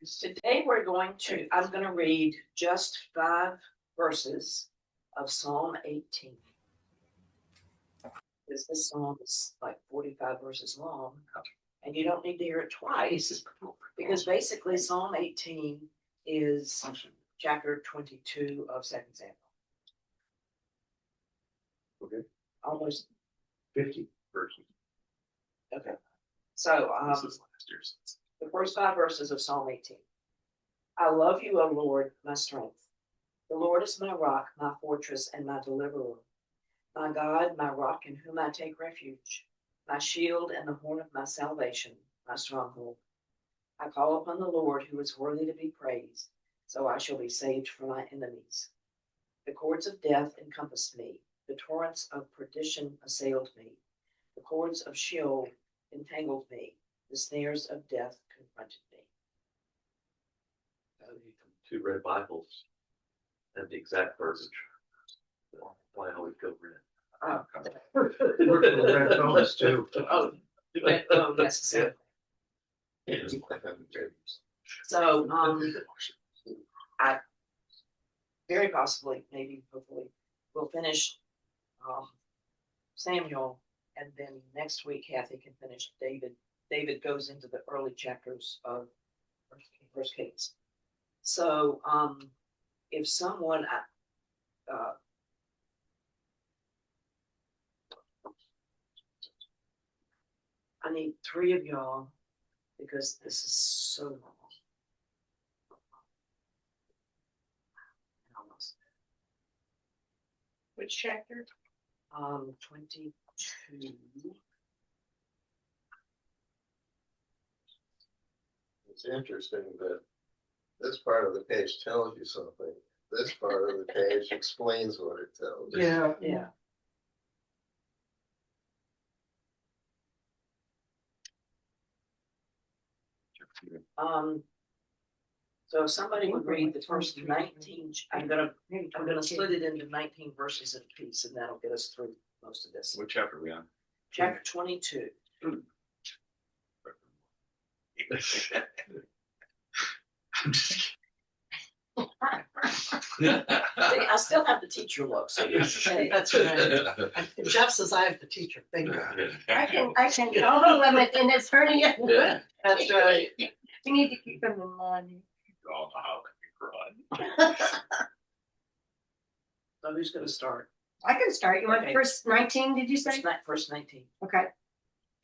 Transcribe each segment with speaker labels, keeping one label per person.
Speaker 1: Today I'm going to read just 5 verses of Psalm 18. This psalm is like 45 verses long, and you don't need to hear it twice, because basically Psalm 18 is chapter 22 of 2 Samuel.
Speaker 2: Okay.
Speaker 1: Almost
Speaker 2: 50 verses.
Speaker 1: Okay. So the first 5 verses of Psalm 18. I love you, O Lord, my strength. The Lord is my rock, my fortress, and my deliverer. My God, my rock in whom I take refuge, my shield and the horn of my salvation, my stronghold. I call upon the Lord who is worthy to be praised, so I shall be saved from my enemies. The cords of death encompassed me. The torrents of perdition assailed me. The cords of Sheol entangled me. The snares of death confronted me.
Speaker 2: 2 red Bibles and the exact verbiage. Why always go red? Red phones too.
Speaker 1: Oh, necessarily. So, I very possibly, maybe, hopefully, we'll finish Samuel, and then next week Kathy can finish David. David goes into the early chapters of First Kings. So, if someone, I need 3 of y'all, because this is so long.
Speaker 3: Which chapter?
Speaker 1: 22.
Speaker 4: It's interesting that this part of the page tells you something. This part of the page explains what it tells you.
Speaker 1: Yeah. So if somebody would read the first 19, I'm gonna split it into 19 verses in a piece, and that'll get us through most of this.
Speaker 2: What chapter are we on?
Speaker 1: Chapter 22.
Speaker 2: I'm just
Speaker 1: I still have the teacher look, so
Speaker 3: Okay, that's right. Jeff says I have the teacher finger.
Speaker 5: I can go home and it's hurting you.
Speaker 2: Yeah.
Speaker 3: That's right.
Speaker 5: You need to keep them in mind.
Speaker 2: Oh, how can you cry?
Speaker 1: So who's going to start?
Speaker 5: I can start. You want
Speaker 1: Okay.
Speaker 5: first 19, did you say?
Speaker 1: First 19.
Speaker 5: Okay.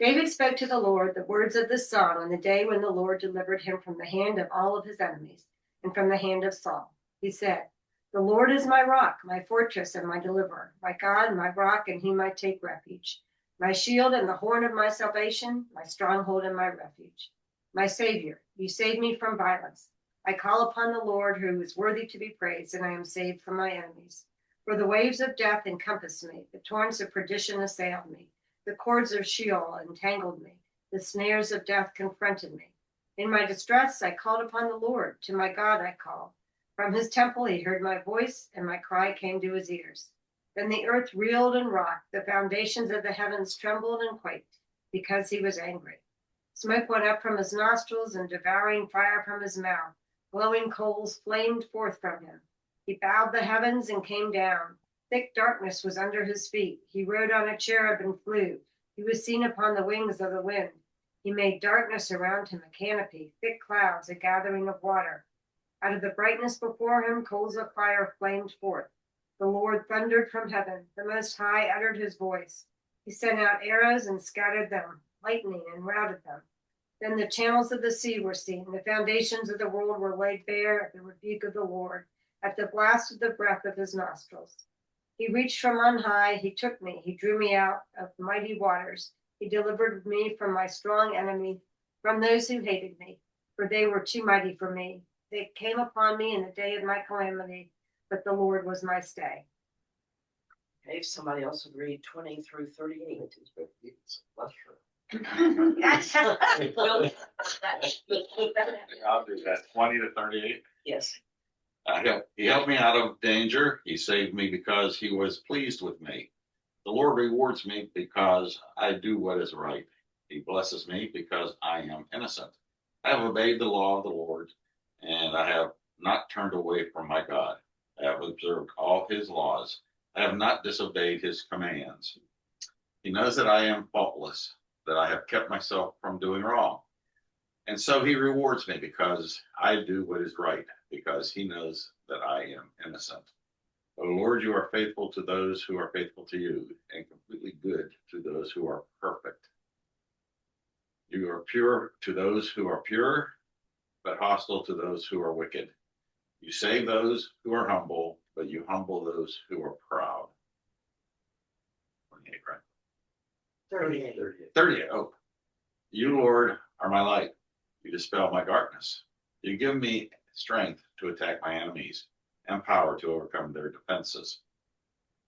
Speaker 5: David spoke to the Lord the words of this song on the day when the Lord delivered him from the hand of all of his enemies and from the hand of Saul. He said, "The Lord is my rock, my fortress, and my deliverer, my God, my rock, in whom I take refuge, my shield and the horn of my salvation, my stronghold and my refuge, my Savior. You save me from violence. I call upon the Lord who is worthy to be praised, and I am saved from my enemies. For the waves of death encompassed me, the torrents of perdition assailed me. The cords of Sheol entangled me. The snares of death confronted me. In my distress, I called upon the Lord. To my God I called. From his temple he heard my voice, and my cry came to his ears. Then the earth reeled and rocked. The foundations of the heavens trembled and quaked, because he was angry. Smoke went up from his nostrils, and devouring fire from his mouth. Glowing coals flamed forth from him. He bowed the heavens and came down. Thick darkness was under his feet. He rode on a cherub and flew. He was seen upon the wings of the wind. He made darkness around him, a canopy, thick clouds, a gathering of water. Out of the brightness before him, coals of fire flamed forth. The Lord thundered from heaven. The Most High uttered his voice. He sent out arrows and scattered them, lightning and routed them. Then the channels of the sea were seen. The foundations of the world were laid bare at the rebuke of the Lord, at the blast of the breath of his nostrils. He reached from on high, he took me, he drew me out of mighty waters. He delivered me from my strong enemy, from those who hated me, for they were too mighty for me. They came upon me in the day of my calamity, but the Lord was my stay.
Speaker 1: Okay, if somebody else would read 20 through 38.
Speaker 2: I'll do that. 20 to 38.
Speaker 1: Yes.
Speaker 6: He helped me out of danger. He saved me because he was pleased with me. The Lord rewards me because I do what is right. He blesses me because I am innocent. I have obeyed the law of the Lord. and I have not turned away from my God. I have observed all his laws. I have not disobeyed his commands. He knows that I am faultless, that I have kept myself from doing wrong. And so he rewards me because I do what is right, because he knows that I am innocent. O Lord, you are faithful to those who are faithful to you, and completely good to those who are perfect. You are pure to those who are pure, but hostile to those who are wicked. You save those who are humble, but you humble those who are proud. 28, right?
Speaker 1: 38.
Speaker 6: 38. Oh, you, Lord, are my light. You dispel my darkness. You give me strength to attack my enemies and power to overcome their defenses.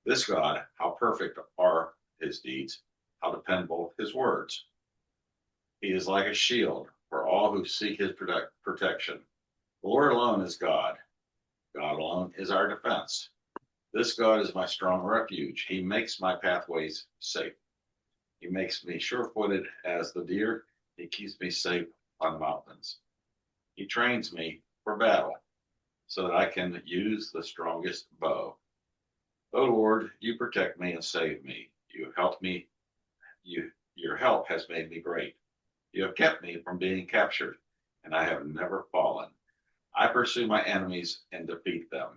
Speaker 6: This God, how perfect are his deeds, how dependable his words. He is like a shield for all who seek his protection. The Lord alone is God. God alone is our defense. This God is my strong refuge. He makes my pathways safe. He makes me sure-footed as the deer. He keeps me safe on the mountains. He trains me for battle so that I can use the strongest bow. O Lord, you protect me and save me. You help me. Your help has made me great. You have kept me from being captured, and I have never fallen. I pursue my enemies and defeat them.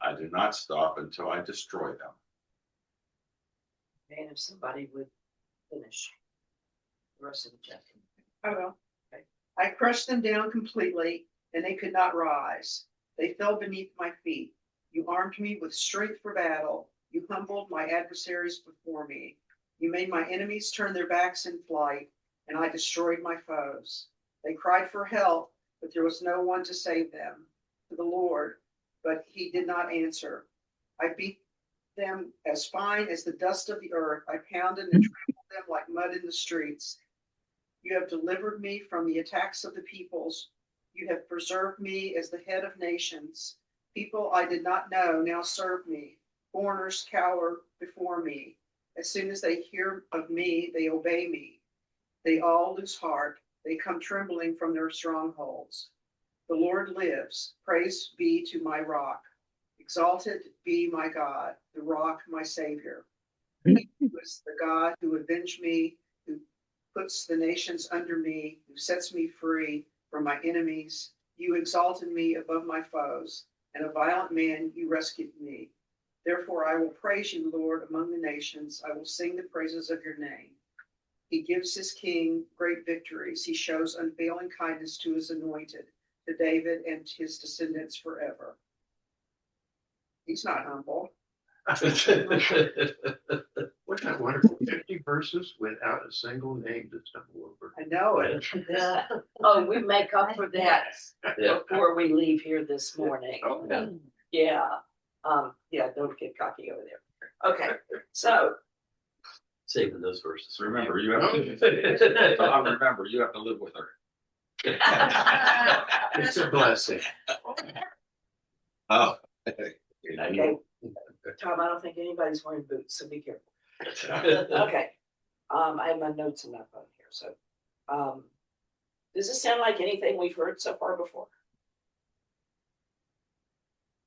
Speaker 6: I do not stop until I destroy them.
Speaker 1: And if somebody would finish the rest of the chapter.
Speaker 3: I will. I crushed them down completely, and they could not rise. They fell beneath my feet. You armed me with strength for battle. You humbled my adversaries before me. You made my enemies turn their backs in flight, and I destroyed my foes. They cried for help, but there was no one to save them. To the Lord, but he did not answer. I beat them as fine as the dust of the earth. I pounded and trampled them like mud in the streets. You have delivered me from the attacks of the peoples. You have preserved me as the head of nations. People I did not know now serve me. Foreigners cower before me. As soon as they hear of me, they obey me. They all lose heart. They come trembling from their strongholds. The Lord lives. Praise be to my rock. Exalted be my God, the rock, my Savior. He was the God who avenged me, who puts the nations under me, who sets me free from my enemies. You exalted me above my foes, and a violent man you rescued me. Therefore I will praise you, Lord, among the nations. I will sing the praises of your name. He gives his king great victories. He shows unfailing kindness to his anointed, to David and his descendants forever. He's not humble.
Speaker 2: Wasn't that wonderful? 50 verses without a single name to stumble over.
Speaker 3: I know it.
Speaker 1: Oh, we make up for that
Speaker 2: Yeah.
Speaker 1: before we leave here this morning.
Speaker 2: Oh, yeah.
Speaker 1: Yeah. Yeah, don't get cocky over there. Okay, so
Speaker 2: Saving those verses.
Speaker 6: Remember, you have to, Tom, remember, you have to live with her.
Speaker 2: It's a blessing.
Speaker 6: Oh.
Speaker 1: okay. Tom, I don't think anybody's wearing boots, so be careful. Okay. I have my notes in my phone here. So does this sound like anything we've heard so far before?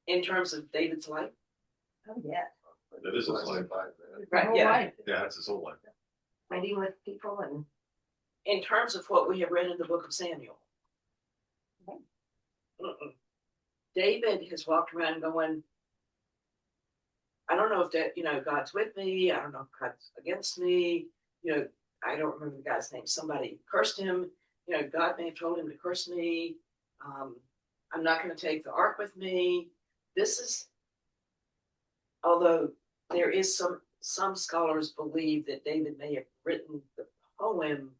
Speaker 1: In terms of David's life?
Speaker 5: Oh, yeah.
Speaker 6: That is his life.
Speaker 1: Right,
Speaker 5: Whole
Speaker 1: yeah.
Speaker 5: life,
Speaker 6: Yeah, that's his whole life.
Speaker 5: fighting with people and
Speaker 1: In terms of what we have read in the book of Samuel. David has walked around going, I don't know if that, God's with me. I don't know if God's against me. I don't remember the guy's name. Somebody cursed him. God may have told him to curse me. I'm not going to take the ark with me. This is, although there is some scholars believe that David may have written the poem,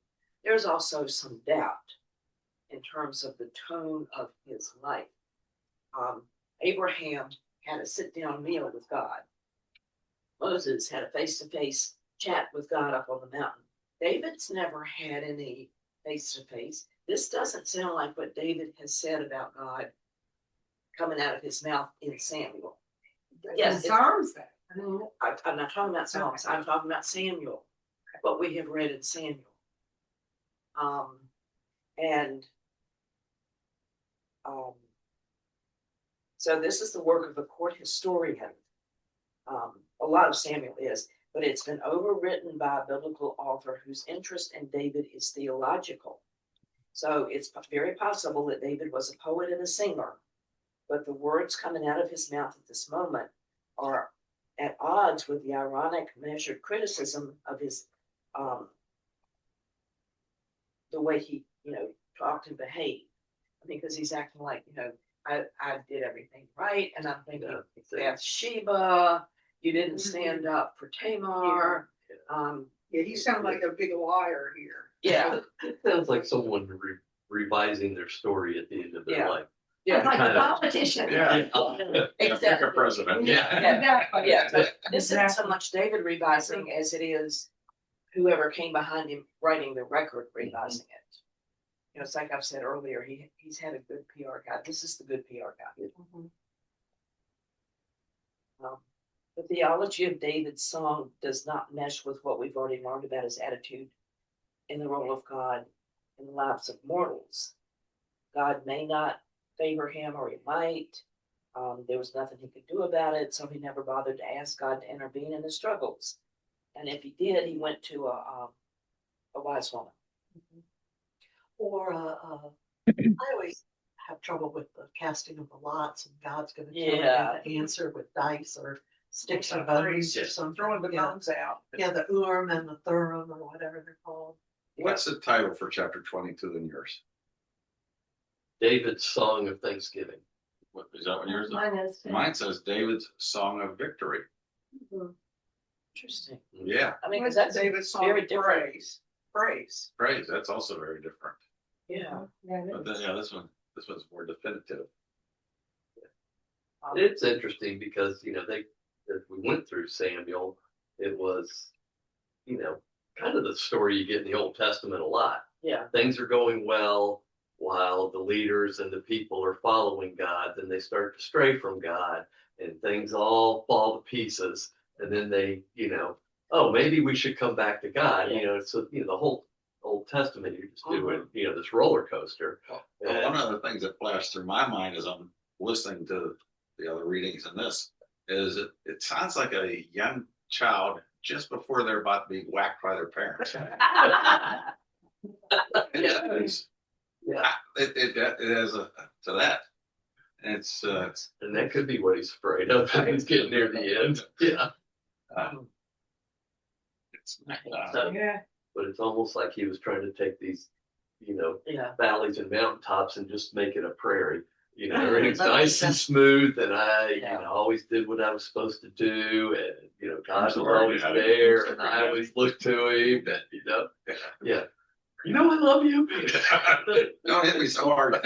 Speaker 1: there's also some doubt in terms of the tone of his life. Abraham had a sit-down meal with God. Moses had a face-to-face chat with God up on the mountain. David's never had any face-to-face. This doesn't sound like what David has said about God coming out of his mouth in Samuel. Yes,
Speaker 5: in Psalms. I mean,
Speaker 1: I'm not talking about Psalms. I'm talking about Samuel, what we have read in Samuel. And So this is the work of a court historian. A lot of Samuel is, but it's been overwritten by a biblical author whose interest in David is theological. So it's very possible that David was a poet and a singer, but the words coming out of his mouth at this moment are at odds with the ironic, measured criticism of his, the way he, talked and behaved. I mean, because he's acting like, I did everything right, and I'm thinking, Bathsheba, you didn't stand up for Tamar.
Speaker 3: Yeah, he sounded like a big liar here.
Speaker 1: Yeah,
Speaker 2: It sounds like someone revising their story at the end of their life.
Speaker 1: yeah,
Speaker 5: Like
Speaker 2: kind
Speaker 5: a
Speaker 2: of.
Speaker 5: politician.
Speaker 2: Yeah.
Speaker 6: Pick a president.
Speaker 2: Yeah.
Speaker 5: Exactly.
Speaker 1: yeah. But this isn't so
Speaker 5: Exactly.
Speaker 1: much David revising as it is whoever came behind him writing the record revising it. It's like I've said earlier, he's had a good PR guy. This is the good PR guy. The theology of David's song does not mesh with what we've already learned about his attitude in the role of God in the lives of mortals. God may not favor him, or he might. There was nothing he could do about it, so he never bothered to ask God to intervene in his struggles. And if he did, he went to a wise woman.
Speaker 7: Or I always have trouble with the casting of the lots, and God's going to tell
Speaker 1: Yeah.
Speaker 7: me the answer with dice or sticks or
Speaker 3: Some
Speaker 7: bones
Speaker 3: phrase,
Speaker 7: or something.
Speaker 3: throwing the
Speaker 7: Yeah.
Speaker 3: bones out.
Speaker 7: Yeah, the Urim and the Thummim or whatever they're called.
Speaker 6: What's the title for chapter 22 in yours?
Speaker 2: David's Song of Thanksgiving.
Speaker 6: What is that what yours is?
Speaker 5: Mine is.
Speaker 6: Mine says David's Song of Victory.
Speaker 1: Interesting.
Speaker 6: Yeah,
Speaker 1: I mean, because
Speaker 3: That's
Speaker 1: that's
Speaker 3: David's song
Speaker 1: very
Speaker 3: of
Speaker 1: different.
Speaker 3: praise. Praise.
Speaker 6: praise. That's also very different.
Speaker 1: Yeah.
Speaker 5: Yeah,
Speaker 6: But then, this one's more definitive.
Speaker 2: It's interesting because, as we went through Samuel, it was, kind of the story you get in the Old Testament a lot.
Speaker 1: Yeah.
Speaker 2: Things are going well while the leaders and the people are following God, then they start to stray from God and things all fall to pieces. And then they, oh, maybe we should come back to God. So, the whole Old Testament, you're just doing, this roller coaster.
Speaker 6: Well, one of the things that flashed through my mind as I'm listening to the other readings in this is it sounds like a young child just before they're about to be whacked by their parents. It has to that. It's
Speaker 2: And that could be what he's afraid of. He's getting near the end. Yeah.
Speaker 6: it's
Speaker 5: Yeah.
Speaker 2: But it's almost like he was trying to take these,
Speaker 1: Yeah.
Speaker 2: valleys and mountaintops and just make it a prairie. Everything's nice and smooth, and I, always did what I was supposed to do, and God was always there, and I always looked to him, and yeah. I love you.
Speaker 6: don't hit me so hard.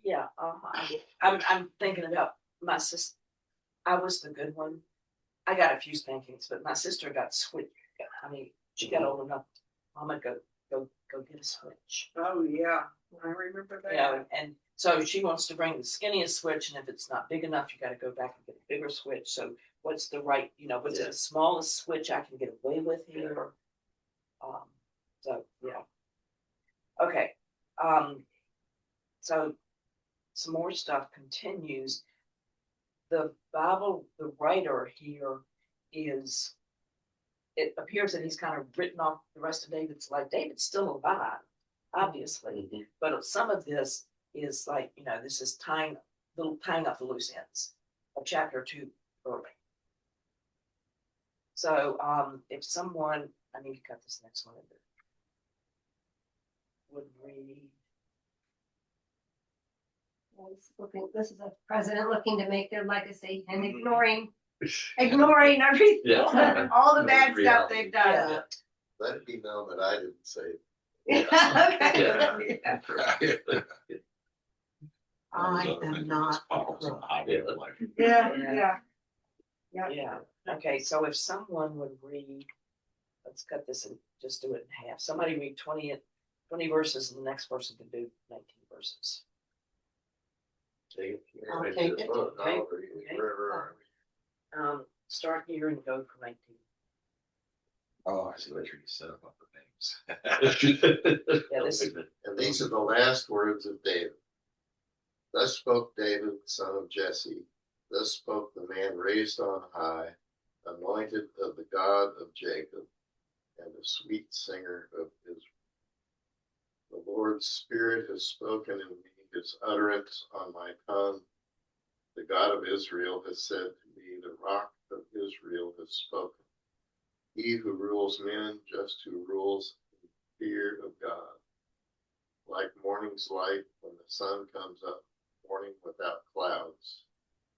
Speaker 1: Yeah. I'm thinking about my sister. I was the good one. I got a few spankings, but my sister got switched. I mean, she got old enough. Mama, go get a switch.
Speaker 3: Oh, yeah. I remember that.
Speaker 1: Yeah, and so she wants to bring the skinniest switch, and if it's not big enough, you got to go back and get a bigger switch. So what's the right, what's the smallest switch I can get away with here? So yeah. Okay. So some more stuff continues. The Bible, the writer here is, it appears that he's kind of written off the rest of David's life. David's still alive, obviously, but some of this is like, this is tying up the loose ends of chapter 2 early. So if someone, I need to cut this next one in there, would read.
Speaker 5: This is a president looking to make their legacy and ignoring everything,
Speaker 2: Yeah.
Speaker 5: all the
Speaker 2: No
Speaker 5: bad stuff
Speaker 2: reality.
Speaker 5: they've done.
Speaker 1: Yeah.
Speaker 4: Let it be known that I didn't say it.
Speaker 5: Okay.
Speaker 2: Yeah.
Speaker 7: I am not.
Speaker 5: Yeah.
Speaker 1: Yeah. Okay. So if someone would read, let's cut this and just do it in half. Somebody read 20 verses, and the next person can do 19 verses.
Speaker 7: I'll take it.
Speaker 1: Start here and go for 19.
Speaker 6: Oh, I see what you're set up on the names.
Speaker 1: Yeah, this is-
Speaker 4: And these are the last words of David. Thus spoke David, son of Jesse. Thus spoke the man raised on high, anointed of the God of Jacob, and a sweet singer of Israel. The Lord's Spirit has spoken in me, his utterance on my tongue. The God of Israel has said to me, the rock of Israel has spoken. He who rules men, just who rules in fear of God. Like morning's light when the sun comes up, morning without clouds,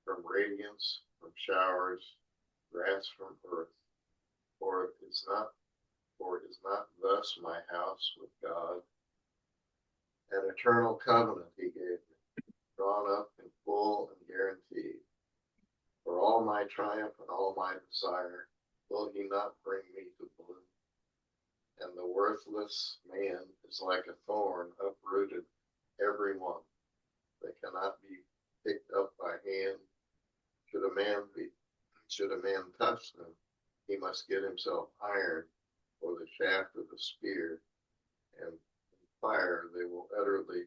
Speaker 4: from radiance, from showers, grass from earth. For it is not thus my house with God. An eternal covenant he gave me, drawn up in full and guaranteed. For all my triumph and all my desire, will he not bring me to bloom? And the worthless man is like a thorn uprooted, every one. They cannot be picked up by hand. Should a man touch them, he must get himself iron or the shaft of a spear, and in fire they will utterly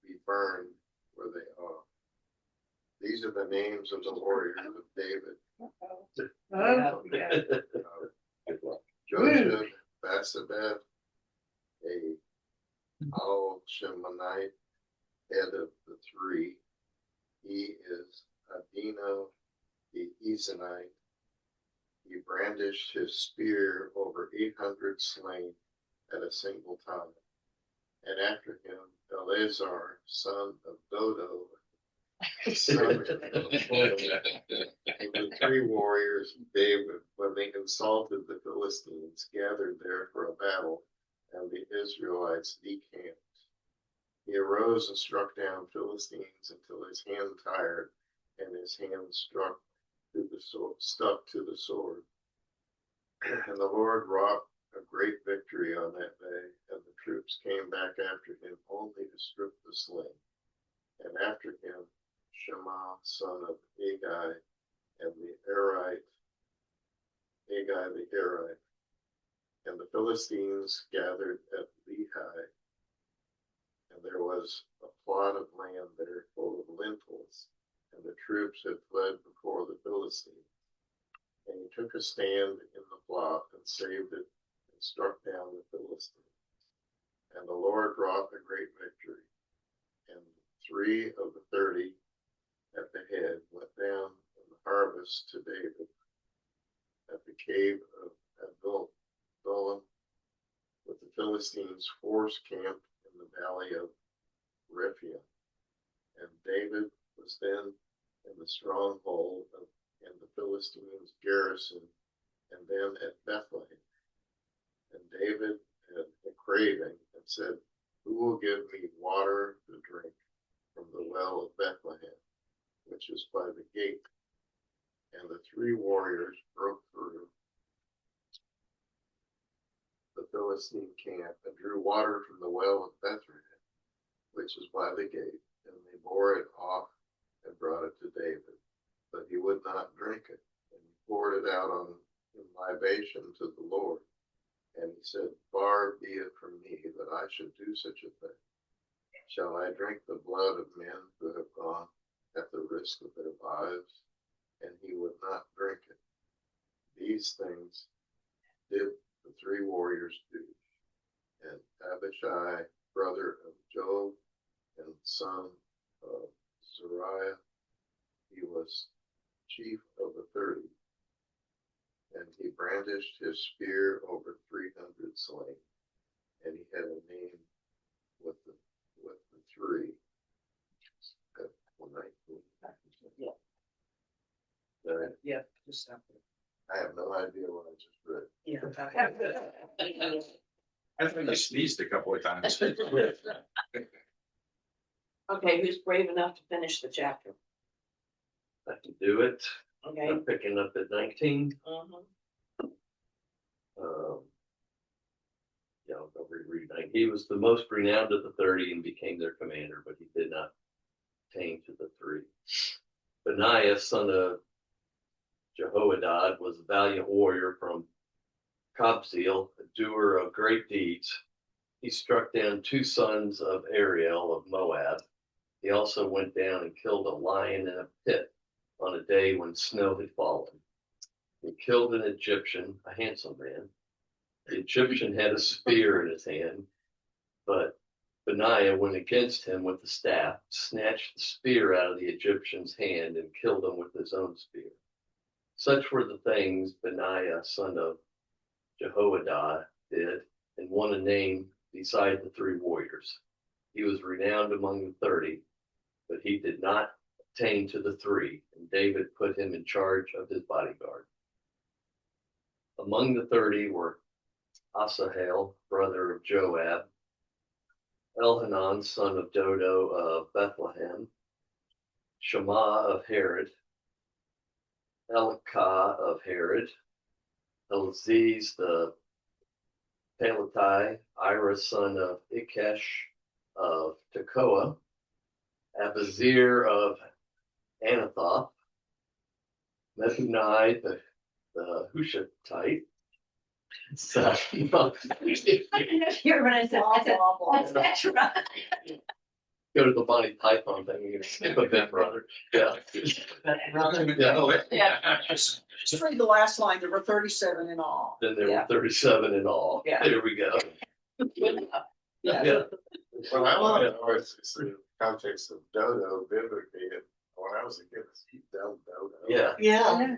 Speaker 4: be burned where they are. These are the names of the warriors of David.
Speaker 3: Oh, yeah.
Speaker 4: Joseph, Basabeth, a Al-Shemanite, head of the three. He is Adino, the Ezonite. He brandished his spear over 800 slain at a single time. And after him, Eleazar, son of Dodo, son of the three warriors of David, when they insulted the Philistines, gathered there for a battle, and the Israelites decamped. He arose and struck down Philistines until his hand tired, and his hand stuck to the sword. And the Lord wrought a great victory on that day, and the troops came back after him only to strip the slain. And after him, Shema, son of Agai, and the Arite, Agai the Arite. And the Philistines gathered at Lehi, and there was a plot of land there full of lentils, and the troops had fled before the Philistines. And he took a stand in the plot and saved it and struck down the Philistines. And the Lord wrought a great victory. And 3 of the 30 at the head went down in the harvest to David at the cave of Adullam, with the Philistines' force camped in the valley of Rephaim. And David was then in the stronghold of and the Philistines' garrison, and then at Bethlehem. And David had a craving and said, who will give me water to drink from the well of Bethlehem, which is by the gate? And the 3 warriors broke through the Philistine camp and drew water from the well of Bethlehem, which is by the gate, and they bore it off and brought it to David. But he would not drink it, and he poured it out in libation to the Lord. And he said, far be it from me that I should do such a thing. Shall I drink the blood of men who have gone at the risk of their lives? And he would not drink it. These things did the 3 warriors do. And Abishai, brother of Job, and son of Zariah, he was chief of the 30, and he brandished his spear over 300 slain, and he had a name with the 3. At 119.
Speaker 1: Yeah.
Speaker 4: Yeah,
Speaker 1: just stop
Speaker 4: I have no idea what I just read.
Speaker 1: Yeah.
Speaker 6: I think I sneezed a couple of times.
Speaker 1: Okay, who's brave enough to finish the chapter?
Speaker 2: I can do it.
Speaker 1: Okay.
Speaker 2: I'm picking up at 19.
Speaker 1: Mhm.
Speaker 2: Yeah, I'll reread 19. He was the most renowned of the 30 and became their commander, but he did not attain to the 3. Benaiah, son of Jehoiada, was a valiant warrior from Cobzeel, a doer of great deeds. He struck down 2 sons of Ariel of Moab. He also went down and killed a lion in a pit on a day when snow had fallen. He killed an Egyptian, a handsome man. The Egyptian had a spear in his hand, but Benaiah went against him with the staff, snatched the spear out of the Egyptian's hand, and killed him with his own spear. Such were the things Benaiah, son of Jehoiada, did, and won a name beside the 3 warriors. He was renowned among the 30, but he did not attain to the 3, and David put him in charge of his bodyguard. Among the 30 were Asahel, brother of Joab, Elhanan, son of Dodo of Bethlehem, Shema of Herod, Elikah of Herod, Elziz the Pelatai, Ira, son of Ikesh of Tekoa, Abazir of Anathoth, Methunai the Hushathite. So,
Speaker 5: You're when I said, that's right.
Speaker 2: go to the Monty Python thing, you're gonna skip a bit, brother. Yeah.
Speaker 1: Yeah.
Speaker 3: Just read the last line. There were 37 in all.
Speaker 2: Then there
Speaker 1: Yeah.
Speaker 2: were 37 in all.
Speaker 1: Yeah.
Speaker 2: There we go. Yeah.
Speaker 4: Well, I want to know it's the context of dodo biblically. And when I was a kid, he dodo.
Speaker 2: Yeah.
Speaker 7: Yeah.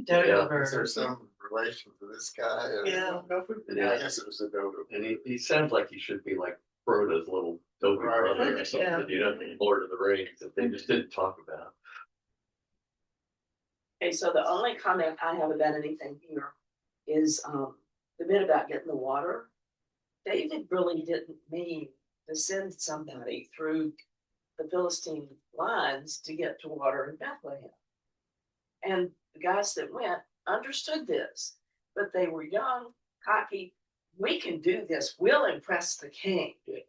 Speaker 7: Dodo
Speaker 2: Yeah.
Speaker 4: Is there
Speaker 7: bird.
Speaker 4: some relation to this guy?
Speaker 7: Yeah.
Speaker 2: Yeah.
Speaker 4: I guess it was a dodo.
Speaker 2: And he sounds like he should be like Frodo's little dopey brother or something,
Speaker 7: Yeah.
Speaker 2: you know, Lord of the Rings that they just didn't talk about.
Speaker 1: Okay, so the only comment I have about anything here is the bit about getting the water. David really didn't mean to send somebody through the Philistine lines to get to water in Bethlehem. And the guys that went understood this, but they were young, cocky. We can do this. We'll impress the king.
Speaker 2: Yeah.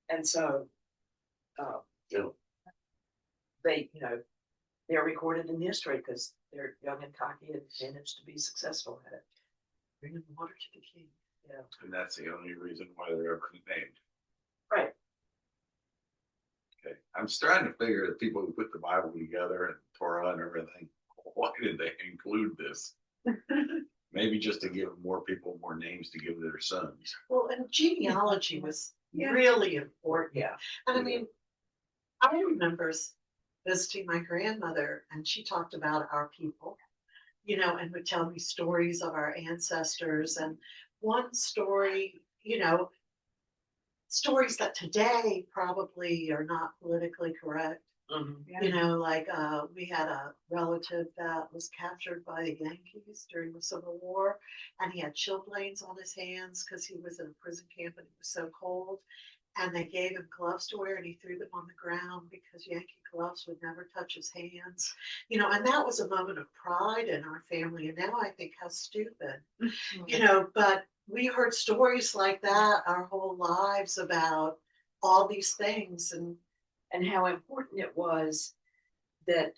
Speaker 1: And so
Speaker 2: Yeah.
Speaker 1: they, they're recorded in history because they're young and cocky and managed to be successful at it.
Speaker 7: Bringing water to the king.
Speaker 1: Yeah.
Speaker 6: And that's the only reason why they're ever named.
Speaker 1: Right.
Speaker 6: Okay. I'm starting to figure that people who put the Bible together and Torah and everything, why did they include this? Maybe just to give more people more names to give their sons.
Speaker 7: Well, and genealogy was
Speaker 1: Yeah.
Speaker 7: really important.
Speaker 1: Yeah.
Speaker 7: And I mean, I remember visiting my grandmother, and she talked about our people, and would tell me stories of our ancestors. And one story, stories that today probably are not politically correct.
Speaker 1: Mhm.
Speaker 7: We had a relative that was captured by the Yankees during the Civil War, and he had chilblains on his hands because he was in a prison camp and it was so cold. And they gave him gloves to wear, and he threw them on the ground because Yankee gloves would never touch his hands. And that was a moment of pride in our family. And now I think how stupid, but we heard stories like that our whole lives about all these things.
Speaker 1: And how important it was that,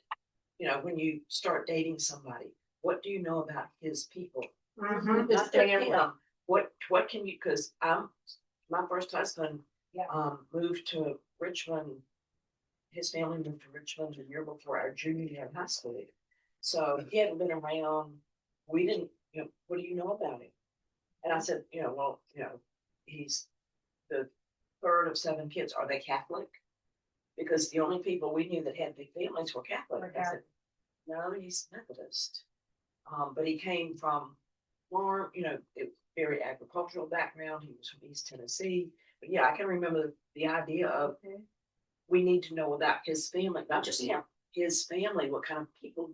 Speaker 1: when you start dating somebody, what do you know about his people?
Speaker 5: Mhm.
Speaker 1: Not just him. What can you, because my first husband
Speaker 5: Yeah.
Speaker 1: moved to Richmond. His family moved to Richmond the year before our junior year in high school. So he hadn't been around. We didn't, what do you know about him? And I said, he's the third of 7 kids. Are they Catholic? Because the only people we knew that had big families were Catholic. I said, no, he's Methodist. But he came from farm, very agricultural background. He was from East Tennessee. But yeah, I can remember the idea of we need to know about his family, not just him, his family. What kind of people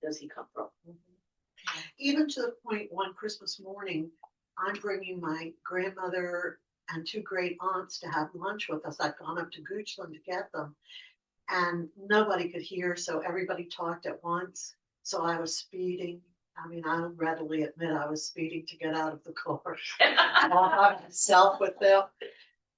Speaker 1: does he come from?
Speaker 7: Even to the point one Christmas morning, I'm bringing my grandmother and 2 great aunts to have lunch with us. I'd gone up to Goochland to get them, and nobody could hear, so everybody talked at once. So I was speeding. I mean, I'll readily admit I was speeding to get out of the car. I myself with them,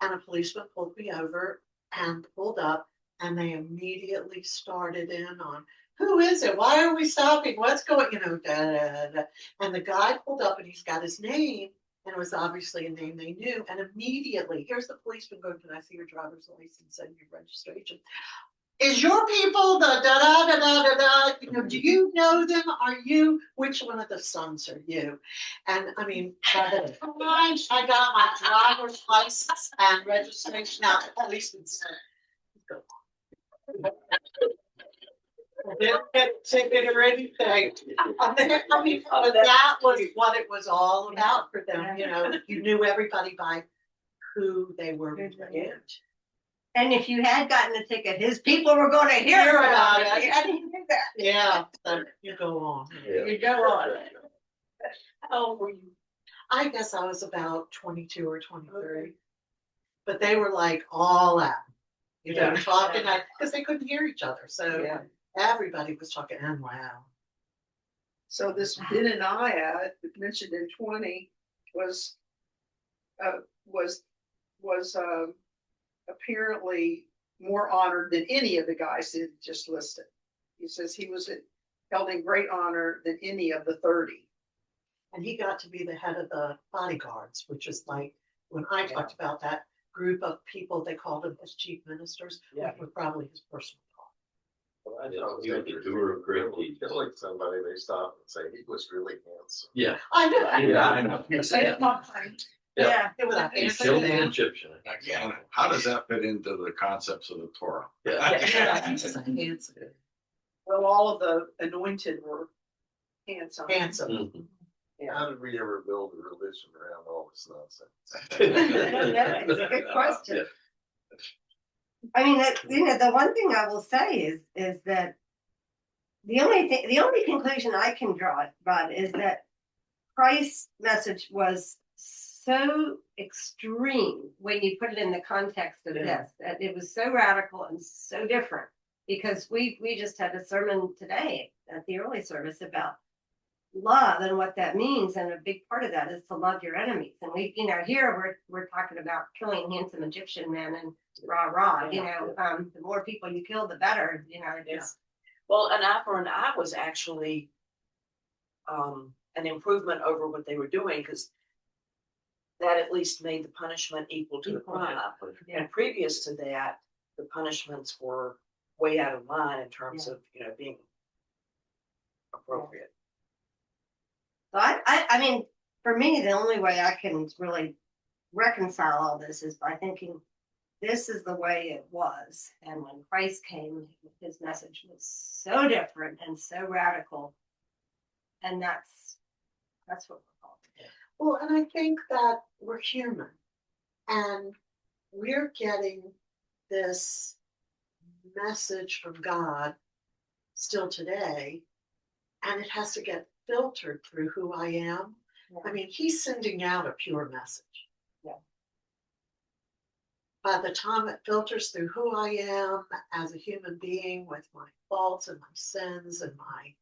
Speaker 7: and a policeman pulled me over and pulled up, and they immediately started in on who is it? Why are we stopping? What's going, da, da, da. And the guy pulled up and he's got his name, and it was obviously a name they knew. And immediately, here's the policeman going, can I see your driver's license and your registration? Is your people the da da da da da da? Do you know them? Are you? Which one of the sons are you? And I mean, by the time I got my driver's license and registration out, the policeman said, didn't get a ticket or anything. I mean, but that was what it was all about for them. You knew everybody by who they were related.
Speaker 5: And if you had gotten a ticket, his people were going to hear about it. I didn't do that.
Speaker 7: Yeah, so you go on.
Speaker 2: Yeah.
Speaker 5: You go on.
Speaker 7: How old were you? I guess I was about 22 or 23. But they were like all out, talking because they couldn't hear each other. So everybody was talking and loud.
Speaker 3: So this Benaniah mentioned in 20 was apparently more honored than any of the guys that just listed. He says he was held in great honor than any of the 30.
Speaker 7: And he got to be the head of the bodyguards, which is like when I talked about that group of people, they called him his chief ministers, which was probably his personal call.
Speaker 4: Well, I
Speaker 2: Yeah,
Speaker 4: thought
Speaker 2: he was a doer of great deeds.
Speaker 4: Feel like somebody they stop and say he was really handsome.
Speaker 2: Yeah.
Speaker 7: I know.
Speaker 2: Yeah, I know.
Speaker 5: Yeah.
Speaker 7: It was a
Speaker 2: He
Speaker 7: fancy
Speaker 2: killed an
Speaker 7: man.
Speaker 2: Egyptian.
Speaker 6: Again, how does that fit into the concepts of the Torah?
Speaker 7: Yeah, he's just handsome.
Speaker 3: Well, all of the anointed were handsome.
Speaker 7: Handsome.
Speaker 2: Mhm.
Speaker 4: How did we ever build a religion around all this nonsense?
Speaker 5: It's a good question. I mean, the one thing I will say is that the only conclusion I can draw about is that Christ's message was so extreme when you put it in the context of this, that it was so radical and so different. Because we just had a sermon today at the early service about love and what that means, and a big part of that is to love your enemies. And we, here we're talking about killing handsome Egyptian men and rah. The more people you kill, the better.
Speaker 1: Well, an eye for an eye was actually an improvement over what they were doing, because that at least made the punishment equal to the crime. And previous to that, the punishments were way out of line in terms of being appropriate.
Speaker 5: So I mean, for me, the only way I can really reconcile all this is by thinking this is the way it was. And when Christ came, his message was so different and so radical. And that's what we're called.
Speaker 7: Well, and I think that we're human and we're getting this message from God still today, and it has to get filtered through who I am.
Speaker 5: Yeah.
Speaker 7: I mean, he's sending out a pure message.
Speaker 5: Yeah.
Speaker 7: By the time it filters through who I am as a human being with my faults and my sins and my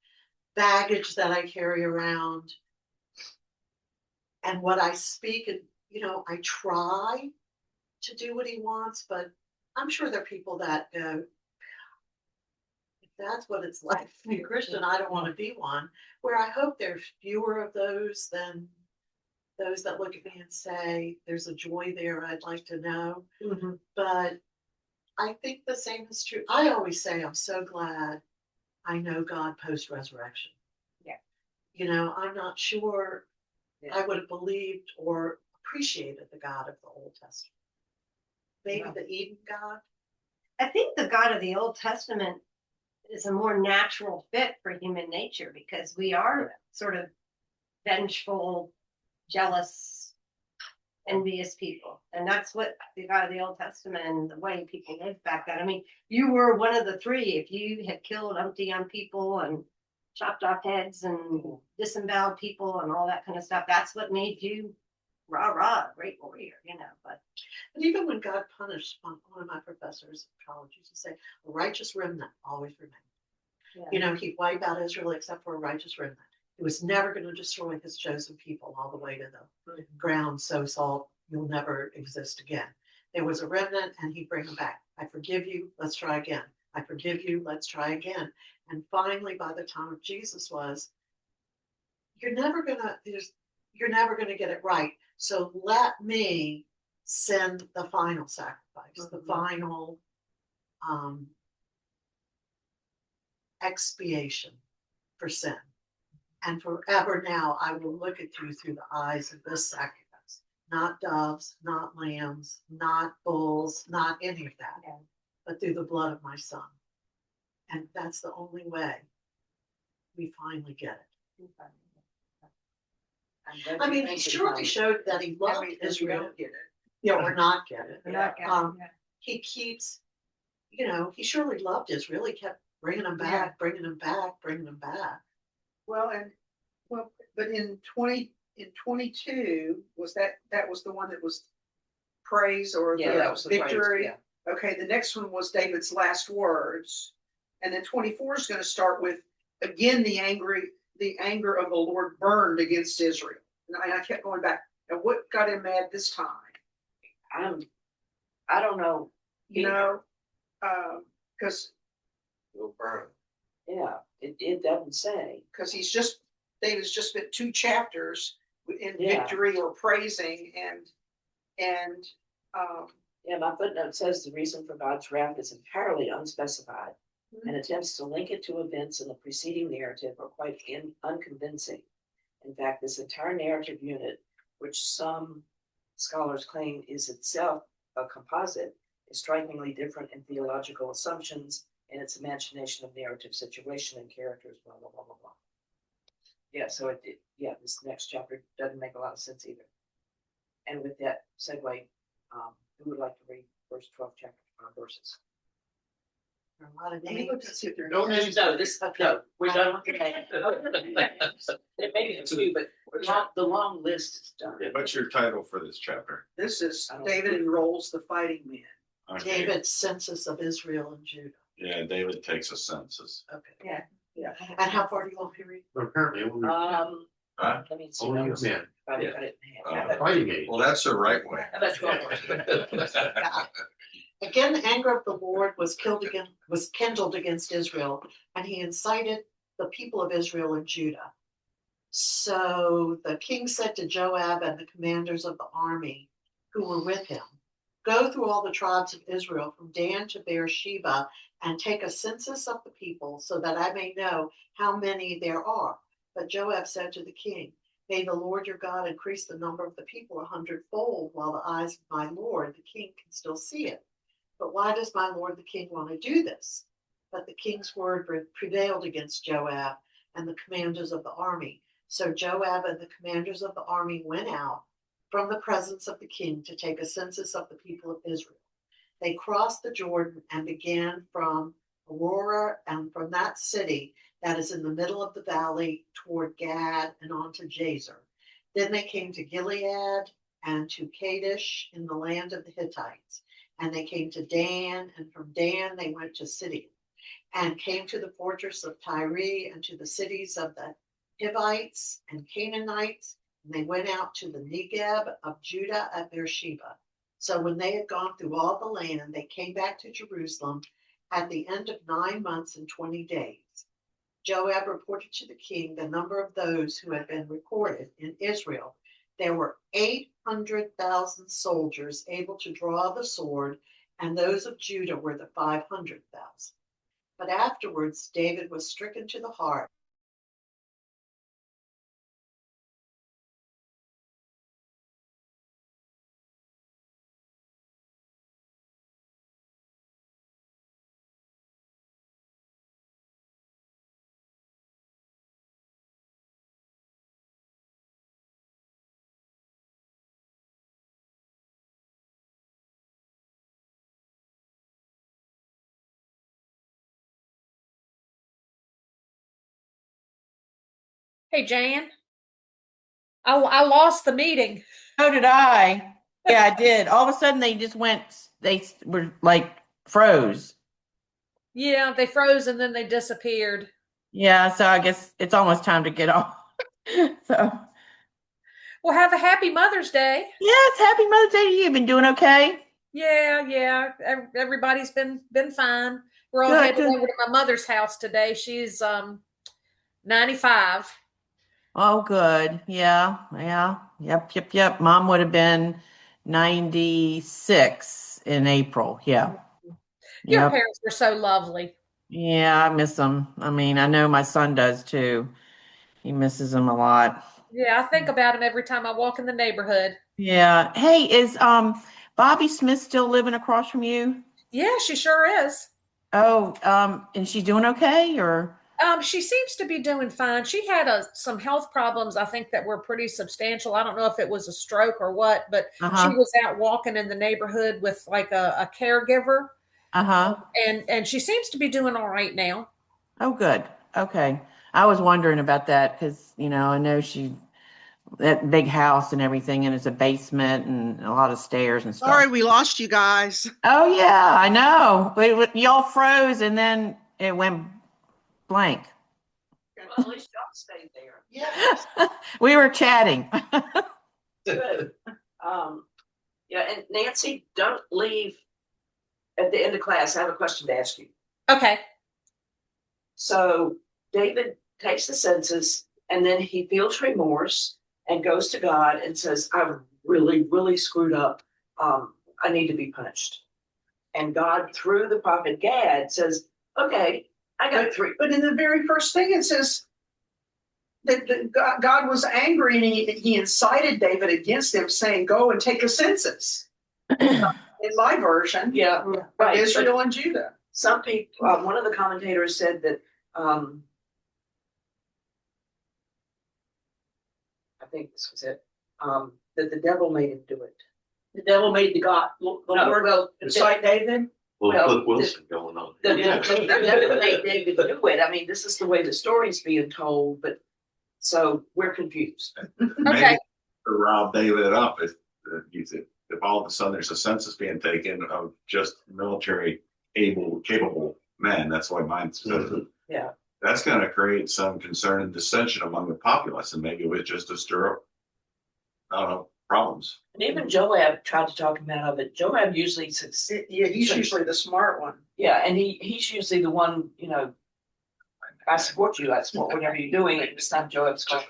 Speaker 7: baggage that I carry around and what I speak, and I try to do what he wants, but I'm sure there are people that go, if that's what it's like to be a Christian, I don't want to be one. Where I hope there's fewer of those than those that look at me and say, there's a joy there I'd like to know.
Speaker 5: Mm-hmm.
Speaker 7: But I think the same is true. I always say, I'm so glad I know God post-resurrection.
Speaker 5: Yeah.
Speaker 7: I'm not sure I would have believed or appreciated the God of the Old Testament. Maybe the Eden God.
Speaker 5: I think the God of the Old Testament is a more natural fit for human nature, because we are sort of vengeful, jealous, envious people. And that's what the God of the Old Testament and the way people lived back then. I mean, you were one of the three. If you had killed umpty on people and chopped off heads and disemboweled people and all that kind of stuff, that's what made you rah, great warrior, But
Speaker 7: even when God punished, one of my professors in college used to say, a righteous remnant always remained. He'd wipe out Israel except for a righteous remnant. He was never going to destroy his chosen people all the way to the ground so salt you'll never exist again. There was a remnant and he'd bring them back. I forgive you. Let's try again. I forgive you. Let's try again. And finally, by the time of Jesus was, you're never gonna get it right. So let me send the final sacrifice, the final expiation for sin. And forever now, I will look at you through the eyes of this sacrifice, not doves, not lambs, not bulls, not any of that, but through the blood of my son. And that's the only way we finally get it. I mean, he surely showed that he loved Israel.
Speaker 3: Don't get it.
Speaker 7: Yeah, or not get it.
Speaker 5: Yeah.
Speaker 7: He keeps, he surely loved Israel. He kept bringing them back, bringing them back, bringing them back.
Speaker 3: Well, but in 22, was that was the one that was praise or
Speaker 1: Yeah,
Speaker 3: the
Speaker 1: that was the praise,
Speaker 3: victory?
Speaker 1: yeah.
Speaker 3: Okay, the next one was David's last words. And then 24 is going to start with, again, the anger of the Lord burned against Israel. And I kept going back. And what got him mad this time?
Speaker 1: I don't know.
Speaker 3: Because
Speaker 2: Will burn.
Speaker 1: Yeah, it doesn't say.
Speaker 3: because David's just spent 2 chapters in
Speaker 1: Yeah.
Speaker 3: victory or praising, and
Speaker 1: Yeah, my footnote says the reason for God's wrath is entirely unspecified, and attempts to link it to events in the preceding narrative are quite unconvincing. In fact, this entire narrative unit, which some scholars claim is itself a composite, is strikingly different in theological assumptions and its imagination of narrative situation and characters, blah, blah, blah, blah, blah. Yeah, so this next chapter doesn't make a lot of sense either. And with that segue, who would like to read first 12 chapters verses?
Speaker 7: There are a lot of
Speaker 3: let me look to
Speaker 7: names.
Speaker 3: see if there are
Speaker 2: No
Speaker 3: no
Speaker 2: names.
Speaker 1: No, we're done with the name. There may be 2, but the long list is done.
Speaker 6: What's your title for this chapter?
Speaker 3: This is David enrolls the fighting men.
Speaker 6: Okay.
Speaker 7: David's census of Israel and Judah.
Speaker 6: Yeah, David takes a census.
Speaker 7: Okay.
Speaker 3: Yeah.
Speaker 7: And how far do you want me to read?
Speaker 4: Apparently, only
Speaker 6: Huh?
Speaker 1: Let me see.
Speaker 4: only
Speaker 1: If
Speaker 4: men.
Speaker 1: I can cut it in half.
Speaker 4: Fighting age.
Speaker 6: Well, that's the right way.
Speaker 1: How about 12?
Speaker 7: Again, the anger of the Lord was kindled against Israel, and he incited the people of Israel and Judah. So the king said to Joab and the commanders of the army who were with him, "Go through all the tribes of Israel from Dan to Beersheba and take a census of the people so that I may know how many there are." But Joab said to the king, "May the Lord your God increase the number of the people 100-fold, while the eyes of my Lord the king can still see it. But why does my Lord the king want to do this?" But the king's word prevailed against Joab and the commanders of the army. So Joab and the commanders of the army went out from the presence of the king to take a census of the people of Israel. They crossed the Jordan and began from Aurora, and from that city that is in the middle of the valley toward Gad and on to Jazer. Then they came to Gilead and to Kadesh in the land of the Hittites. And they came to Dan, and from Dan they went to Sidon, and came to the fortress of Tyre and to the cities of the Hivites and Canaanites, and they went out to the Negeb of Judah at Beersheba. So when they had gone through all the land, they came back to Jerusalem at the end of 9 months and 20 days. Joab reported to the king the number of those who had been recorded in Israel. There were 800,000 soldiers able to draw the sword, and those of Judah were the 500,000. But afterwards, David was stricken to the heart.
Speaker 8: Hey, Jan. I lost the meeting.
Speaker 9: So did I. Yeah, I did. All of a sudden, they were like froze.
Speaker 8: Yeah, they froze and then they disappeared.
Speaker 9: Yeah, so I guess it's almost time to get off. So,
Speaker 8: Well, have a happy Mother's Day.
Speaker 9: yes, happy Mother's Day to you. Been doing okay?
Speaker 8: Yeah. Everybody's been fine. We're all
Speaker 9: Good,
Speaker 8: headed
Speaker 9: good.
Speaker 8: over to my mother's house today. She's 95.
Speaker 9: Oh, good. Yeah, yeah. Yep. Mom would have been 96 in April. Yeah.
Speaker 8: Your
Speaker 9: Yep.
Speaker 8: parents were so lovely.
Speaker 9: Yeah, I miss them. I mean, I know my son does too. He misses them a lot.
Speaker 8: Yeah, I think about them every time I walk in the neighborhood.
Speaker 9: Yeah. Hey, is Bobby Smith still living across from you?
Speaker 8: Yeah, she sure is.
Speaker 9: Oh, and she's doing okay or?
Speaker 8: She seems to be doing fine. She had some health problems, I think, that were pretty substantial. I don't know if it was a stroke or what, but she
Speaker 9: Uh-huh.
Speaker 8: was out walking in the neighborhood with like a caregiver,
Speaker 9: Uh-huh.
Speaker 8: and she seems to be doing all right now.
Speaker 9: Oh, good. Okay. I was wondering about that because, I know that big house and everything, and it's a basement and a lot of stairs and
Speaker 3: Sorry,
Speaker 9: stuff.
Speaker 3: we lost you guys.
Speaker 9: Oh, yeah, I know. Y'all froze and then it went blank.
Speaker 1: Well, at least y'all stayed there.
Speaker 3: Yes.
Speaker 9: We were chatting.
Speaker 1: Good. Yeah, and Nancy, don't leave at the end of class. I have a question to ask you.
Speaker 8: Okay.
Speaker 1: So David takes the census and then he feels remorse and goes to God and says, I really, really screwed up. I need to be punished. And God, through the prophet Gad, says, okay, I got three.
Speaker 3: But in the very first thing, it says that God was angry and he incited David against him, saying, go and take a census. In my version,
Speaker 1: Yeah,
Speaker 3: of
Speaker 1: right.
Speaker 3: Israel and Judah.
Speaker 1: Some people, one of the commentators said that, I think this was it, that the devil made him do it.
Speaker 3: The devil made the Lord incite David.
Speaker 2: Well, Flip Wilson going on.
Speaker 1: The devil made David do it. I mean, this is the way the story's being told, but so we're confused.
Speaker 6: Maybe to rile David up if all of a sudden there's a census being taken of just military capable men. That's why mine says
Speaker 1: Yeah.
Speaker 6: that's going to create some concern and dissension among the populace, and maybe it was just to stir up, I don't know, problems.
Speaker 1: And even Joab tried to talk him out of it. Joab usually succeeds.
Speaker 3: Yeah, he's usually the smart one.
Speaker 1: Yeah, and he's usually the one, I support you, I support whatever you're doing. It's not Joab's fault.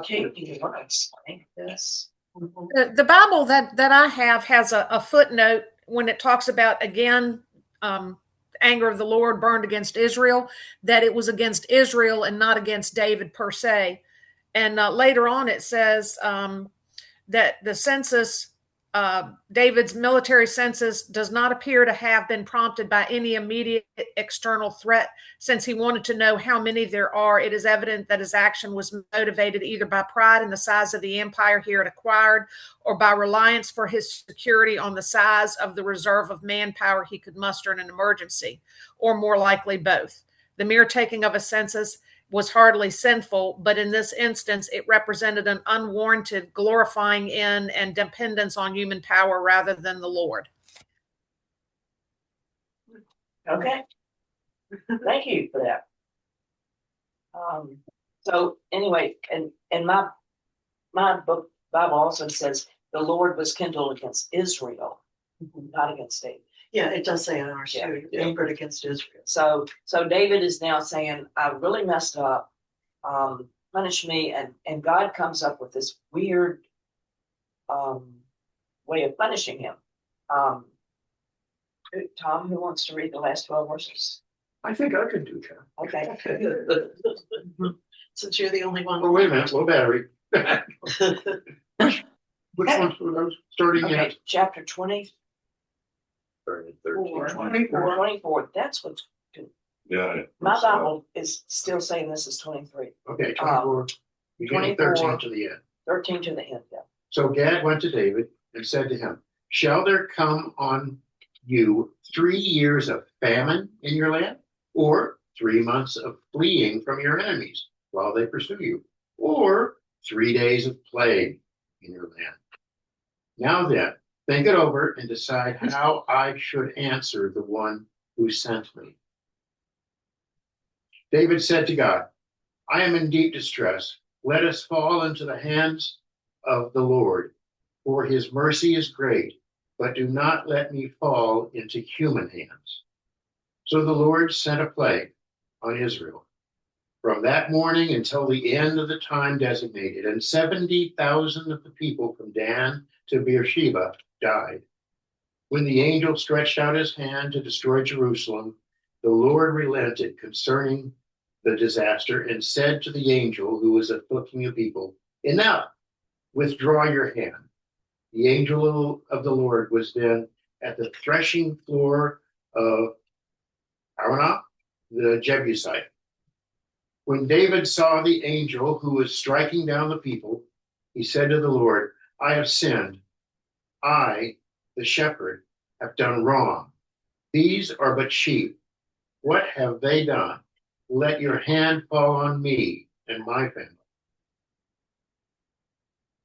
Speaker 1: Kate, do you want to explain this?
Speaker 8: The Bible that I have has a footnote when it talks about, again, anger of the Lord burned against Israel, that it was against Israel and not against David per se. And later on it says that the census, David's military census, does not appear to have been prompted by any immediate external threat. Since he wanted to know how many there are, it is evident that his action was motivated either by pride in the size of the empire he had acquired or by reliance for his security on the size of the reserve of manpower he could muster in an emergency, or more likely both. The mere taking of a census was hardly sinful, but in this instance, it represented an unwarranted glorifying in and dependence on human power rather than the Lord.
Speaker 1: Okay. Thank you for that. So anyway, and my book Bible also says the Lord was kindled against Israel, not against David.
Speaker 7: Yeah, it does say in our too, angered against Israel.
Speaker 1: So David is now saying, I really messed up, punish me, and God comes up with this weird way of punishing him. Tom, who wants to read the last 12 verses?
Speaker 4: I think I could do that.
Speaker 1: Okay.
Speaker 7: Since you're the only one.
Speaker 4: Oh, wait a minute, low battery. Which ones were those? Starting
Speaker 1: Okay,
Speaker 4: at
Speaker 1: chapter 20. 24. That's what's
Speaker 6: Yeah.
Speaker 1: my Bible is still saying this is 23.
Speaker 4: okay, 24. Beginning 13 to the end.
Speaker 1: 13 to the end, yeah.
Speaker 4: So Gad went to David and said to him, shall there come on you 3 years of famine in your land, or 3 months of fleeing from your enemies while they pursue you, or 3 days of plague in your land? Now then, think it over and decide how I should answer the one who sent me. David said to God, I am in deep distress. Let us fall into the hands of the Lord, for his mercy is great, but do not let me fall into human hands.
Speaker 10: So the Lord sent a plague on Israel from that morning until the end of the time designated, and 70,000 of the people from Dan to Beersheba died. When the angel stretched out his hand to destroy Jerusalem, the Lord relented concerning the disaster and said to the angel who was afflicting the people, "Enough, withdraw your hand." The angel of the Lord was then at the threshing floor of Araunah, the Jebusite. When David saw the angel who was striking down the people, he said to the Lord, "I have sinned. I, the shepherd, have done wrong. These are but sheep. What have they done? Let your hand fall on me and my family."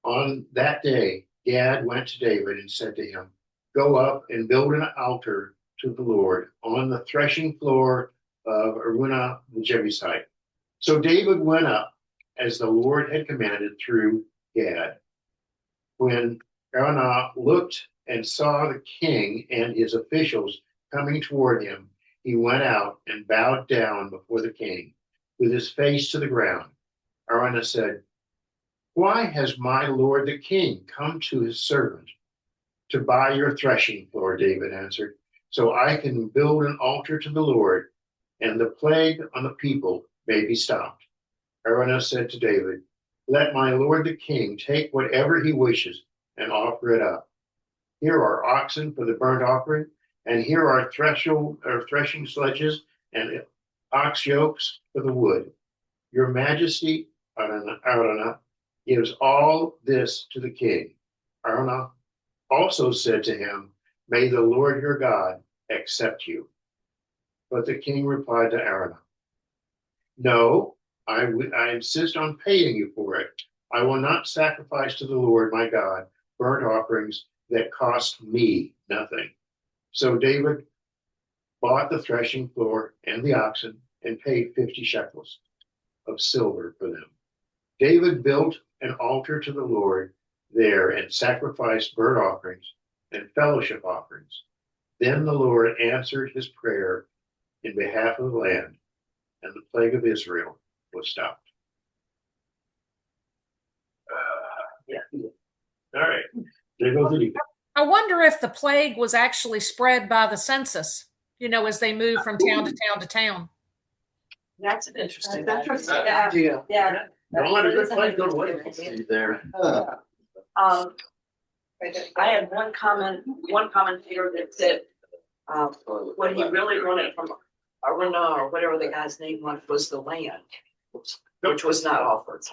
Speaker 10: On that day, Gad went to David and said to him, "Go up and build an altar to the Lord on the threshing floor of Araunah the Jebusite." So David went up as the Lord had commanded through Gad. When Araunah looked and saw the king and his officials coming toward him, he went out and bowed down before the king with his face to the ground. Araunah said, "Why has my lord the king come to his servant?" "To buy your threshing floor," David answered, "so I can build an altar to the Lord, and the plague on the people may be stopped." Araunah said to David, "Let my lord the king take whatever he wishes and offer it up. Here are oxen for the burnt offering, and here are threshing sledges and ox yokes for the wood. Your majesty, Araunah, gives all this to the king." Araunah also said to him, "May the Lord your God accept you." But the king replied to Araunah, "No, I insist on paying you for it. I will not sacrifice to the Lord my God burnt offerings that cost me nothing." So David bought the threshing floor and the oxen and paid 50 shekels of silver for them. David built an altar to the Lord there and sacrificed burnt offerings and fellowship offerings. Then the Lord answered his prayer in behalf of the land, and the plague of Israel was stopped. Yeah. All right. There goes the
Speaker 8: I wonder if the plague was actually spread by the census, as they move from town to town to town.
Speaker 1: That's an interesting
Speaker 3: That's interesting.
Speaker 1: idea.
Speaker 5: Yeah.
Speaker 10: Don't let a good place go to waste.
Speaker 2: See there.
Speaker 1: I had one commentator that said, what he really wanted from Araunah or whatever the guy's name was the land, which was not offered.